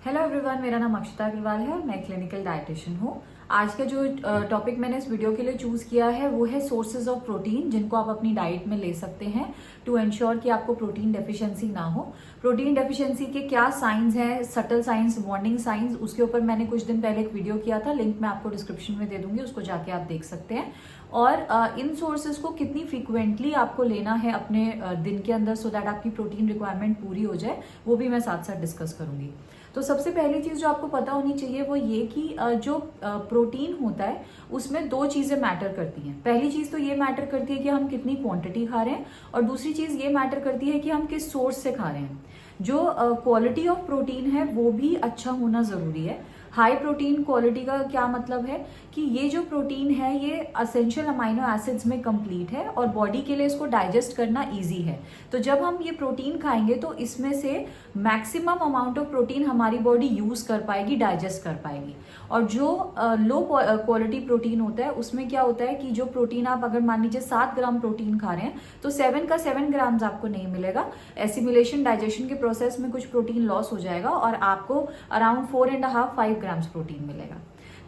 Hello everyone, मेरा नाम अक्षता अग्रवाल है और मैं क्लिनिकल डाइटिशियन हूँ। आज का जो टॉपिक मैंने इस वीडियो के लिए चूज किया है वो है सोर्सेज ऑफ प्रोटीन, जिनको आप अपनी डाइट में ले सकते हैं टू एंश्योर कि आपको प्रोटीन डेफिशिएंसी ना हो। प्रोटीन डेफिशिएंसी के क्या साइंस हैं, सटल साइंस, वार्निंग साइंस, उसके ऊपर मैंने कुछ दिन पहले एक वीडियो किया था, लिंक मैं आपको डिस्क्रिप्शन में दे दूंगी, उसको जाके आप देख सकते हैं। और इन सोर्सेज को कितनी फ्रीक्वेंटली आपको लेना है अपने दिन के अंदर सो दैट आपकी प्रोटीन रिक्वायरमेंट पूरी हो जाए, वो भी मैं साथ साथ डिस्कस करूंगी। तो सबसे पहली चीज जो आपको पता होनी चाहिए वो ये कि जो प्रोटीन होता है उसमें दो चीजें मैटर करती हैं। पहली चीज तो ये मैटर करती है कि हम कितनी क्वांटिटी खा रहे हैं, और दूसरी चीज ये मैटर करती है कि हम किस सोर्स से खा रहे हैं। जो क्वालिटी ऑफ प्रोटीन है वो भी अच्छा होना जरूरी है। हाई प्रोटीन क्वालिटी का क्या मतलब है कि ये जो प्रोटीन है ये असेंशियल अमाइनो एसिड्स में कंप्लीट है और बॉडी के लिए इसको डाइजेस्ट करना इजी है। तो जब हम ये प्रोटीन खाएंगे तो इसमें से मैक्सिमम अमाउंट ऑफ प्रोटीन हमारी बॉडी यूज कर पाएगी, डाइजेस्ट कर पाएगी। और जो लो क्वालिटी प्रोटीन होता है उसमें क्या होता है कि जो प्रोटीन आप अगर मान लीजिए 7 ग्राम प्रोटीन खा रहे हैं तो 7 का 7 ग्राम्स आपको नहीं मिलेगा। एसिमिलेशन डाइजेशन के प्रोसेस में कुछ प्रोटीन लॉस हो जाएगा और आपको अराउंड 4.5-5 ग्राम्स प्रोटीन मिलेगा।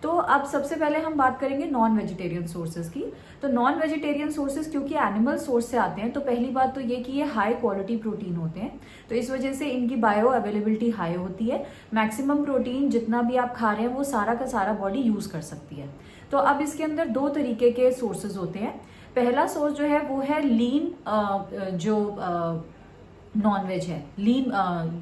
तो अब सबसे पहले हम बात करेंगे नॉन वेजिटेरियन सोर्सेज की। तो नॉन वेजिटेरियन सोर्सेज क्योंकि एनिमल सोर्स से आते हैं, तो पहली बात तो ये कि ये हाई क्वालिटी प्रोटीन होते हैं, तो इस वजह से इनकी बायो अवेलेबिलिटी हाई होती है। मैक्सिमम प्रोटीन जितना भी आप खा रहे हैं वो सारा का सारा बॉडी यूज कर सकती है। तो अब इसके अंदर दो तरीके के सोर्सेज होते हैं। पहला सोर्स जो है वो है लीन, जो नॉन वेज है, लीन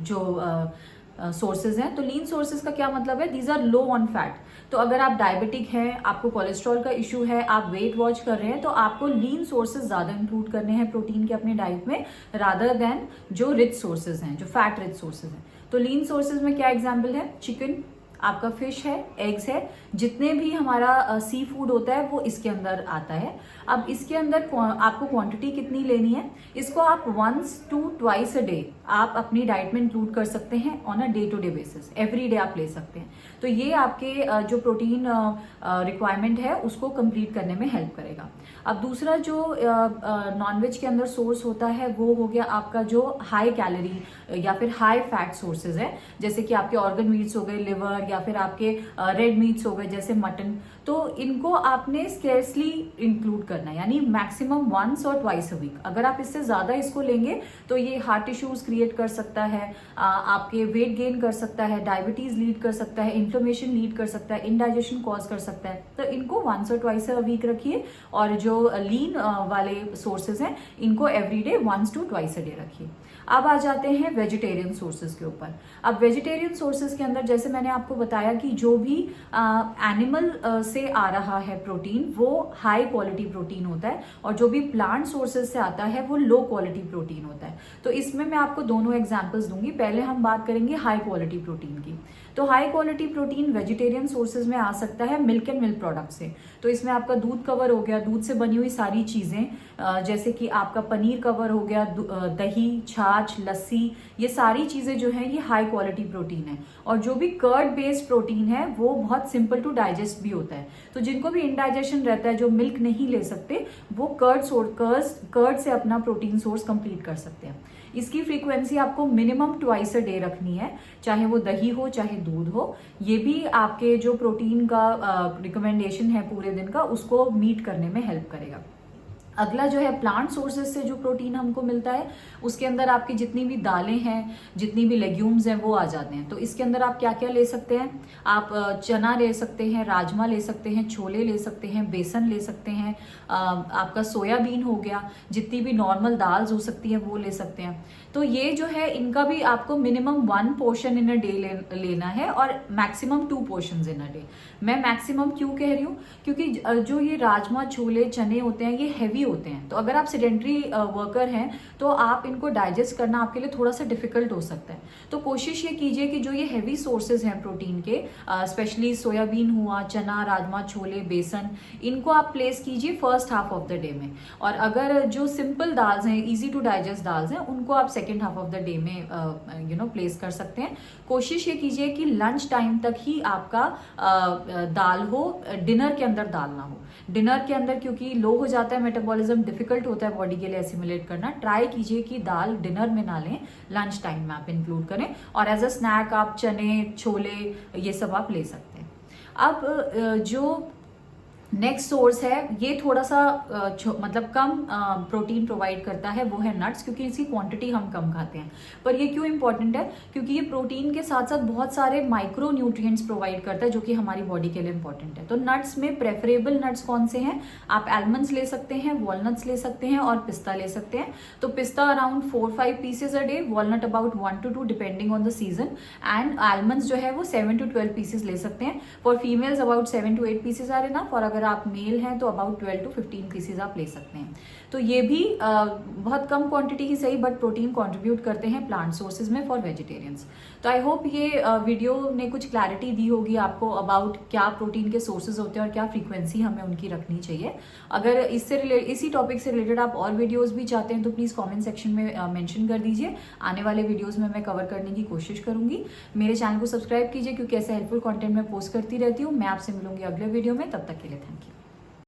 जो सोर्सेज हैं। तो लीन सोर्सेज का क्या मतलब है, these are low on fat. तो अगर आप डायबिटिक हैं, आपको कोलेस्ट्रॉल का इश्यू है, आप वेट वॉच कर रहे हैं, तो आपको लीन सोर्सेज ज्यादा इंक्लूड करने हैं प्रोटीन के अपने डाइट में, रादर देन जो रिच सोर्सेज हैं, जो फैट रिच सोर्सेज हैं। तो लीन सोर्सेज में क्या एग्जाम्पल है, चिकन, आपका फिश है, एग्स है, जितने भी हमारा सी फूड होता है वो इसके अंदर आता है। अब इसके अंदर आपको क्वांटिटी कितनी लेनी है, इसको आप 1 to 2 अ डे आप अपनी डाइट में इंक्लूड कर सकते हैं on a day to day basis. Every day आप ले सकते हैं। तो ये आपके जो प्रोटीन रिक्वायरमेंट है उसको कंप्लीट करने में हेल्प करेगा। अब दूसरा जो नॉनवेज के अंदर सोर्स होता है वो हो गया आपका जो हाई कैलोरी या फिर हाई फैट सोर्सेज है, जैसे कि आपके ऑर्गन मीट्स हो गए, लिवर, या फिर आपके रेड मीट्स हो गए जैसे मटन। तो इनको आपने स्केर्सली इंक्लूड करना है, यानी मैक्सिमम 1 और 2 अ वीक। अगर आप इससे ज्यादा इसको लेंगे तो ये हार्ट इश्यूज क्रिएट कर सकता है, आपके वेट गेन कर सकता है, डायबिटीज लीड कर सकता है, इन्फ्लेमेशन लीड कर सकता है, इंडाइजेशन कॉज कर सकता है। तो इनको 1 और 2 अ वीक रखिए, और जो लीन वाले सोर्सेज हैं इनको एवरीडे 1 to 2 अ डे रखिए। अब आ जाते हैं वेजिटेरियन सोर्सेज के ऊपर। अब वेजिटेरियन सोर्सेज के अंदर जैसे मैंने आपको बताया कि जो भी एनिमल से आ रहा है प्रोटीन वो हाई क्वालिटी प्रोटीन होता है, और जो भी प्लांट सोर्सेज से आता है वो लो क्वालिटी प्रोटीन होता है। तो इसमें मैं आपको दोनों एग्जांपल्स दूंगी। पहले हम बात करेंगे हाई क्वालिटी प्रोटीन की। तो high quality protein vegetarian sources में आ सकता है मिल्क एंड मिल्क प्रोडक्ट से। तो इसमें आपका दूध कवर हो गया, दूध से बनी हुई सारी चीजें, जैसे कि आपका पनीर कवर हो गया, दही, छाछ, लस्सी, ये सारी चीजें जो है ये हाई क्वालिटी प्रोटीन है। और जो भी कर्ड बेस्ड प्रोटीन है वो बहुत सिंपल टू डाइजेस्ट भी होता है। तो जिनको भी इंडाइजेशन रहता है, जो मिल्क नहीं ले सकते, वो कर्ड से अपना प्रोटीन सोर्स कंप्लीट कर सकते हैं। इसकी फ्रीक्वेंसी आपको मिनिमम 2 अ डे रखनी है, चाहे वो दही हो चाहे दूध हो। ये भी आपके जो प्रोटीन का रिकमेंडेशन है पूरे दिन का, उसको मीट करने में हेल्प करेगा। अगला जो है प्लांट सोर्सेज से जो प्रोटीन हमको मिलता है, उसके अंदर आपकी जितनी भी दालें हैं, जितनी भी लेग्यूम्स हैं वो आ जाते हैं। तो इसके अंदर आप क्या क्या ले सकते हैं, आप चना ले सकते हैं, राजमा ले सकते हैं, छोले ले सकते हैं, बेसन ले सकते हैं, आपका सोयाबीन हो गया, जितनी भी नॉर्मल दाल्स हो सकती है वो ले सकते हैं। तो ये जो है इनका भी आपको minimum 1 portion in a day लेना है, और maximum 2 portion in a day. मैं मैक्सिमम क्यों कह रही हूँ, क्योंकि जो ये राजमा, छोले, चने होते हैं ये हैवी होते हैं। तो अगर आप सेडेंटरी वर्कर हैं तो आप इनको डाइजेस्ट करना आपके लिए थोड़ा सा डिफिकल्ट हो सकता है। तो कोशिश ये कीजिए कि जो ये हैवी सोर्सेज हैं प्रोटीन के, स्पेशली सोयाबीन हुआ, चना, राजमा, छोले, बेसन, इनको आप प्लेस कीजिए first half of the day में। और अगर जो सिंपल दाल्स हैं, इजी टू डाइजेस्ट दाल्स हैं, उनको आप second half of the day में प्लेस कर सकते हैं। कोशिश ये कीजिए कि लंच टाइम तक ही आपका दाल हो, डिनर के अंदर दाल ना हो। डिनर के अंदर क्योंकि लो हो जाता है मेटाबॉलिज्म मेटाबॉलिज्म डिफिकल्ट होता है बॉडी के लिए एसिमुलेट करना, ट्राई कीजिए कि दाल डिनर में ना लें, लंच टाइम में आप इंक्लूड करें, और एज अ स्नैक आप चने, छोले, ये सब आप ले सकते हैं। अब जो नेक्स्ट सोर्स है, ये थोड़ा सा मतलब कम प्रोटीन प्रोवाइड करता है, वो है नट्स, क्योंकि इसकी क्वांटिटी हम कम खाते हैं। पर ये क्यों इंपॉर्टेंट है? क्योंकि ये प्रोटीन के साथ साथ बहुत सारे माइक्रो न्यूट्रिएंट्स प्रोवाइड करता है, जो कि हमारी बॉडी के लिए इंपॉर्टेंट है। तो नट्स में प्रेफरेबल नट्स कौन से हैं? आप एलमंड्स ले सकते हैं, वॉलनट्स ले सकते हैं और पिस्ता ले सकते हैं। तो पिस्ता around 4-5 pieces a day, walnut about 1 to 2 depending on the season, and almonds जो है वो 7 to 12 पीसेज ले सकते हैं। For females about 7 to 8 pieces are enough, और अगर आप मेल हैं तो अबाउट 12 to 15 पीसेज आप ले सकते हैं। तो ये भी बहुत कम क्वांटिटी ही सही, बट प्रोटीन कंट्रीब्यूट करते हैं प्लांट सोर्सेज में फॉर वेजिटेरियंस। तो आई होप ये वीडियो ने कुछ क्लैरिटी दी होगी आपको अबाउट क्या प्रोटीन के सोर्सेज होते हैं और क्या फ्रीक्वेंसी हमें उनकी रखनी चाहिए। अगर इसी टॉपिक से रिलेटेड आप और वीडियोज भी चाहते हैं तो प्लीज कॉमेंट सेक्शन में मेंशन कर दीजिए, आने वाले वीडियोज में मैं कवर करने की कोशिश करूंगी। मेरे चैनल को सब्सक्राइब कीजिए, क्योंकि ऐसे हेल्पफुल कंटेंट मैं पोस्ट करती रहती हूँ। मैं आपसे मिलूंगी अगले वीडियो में, तब तक के लिए थैंक यू।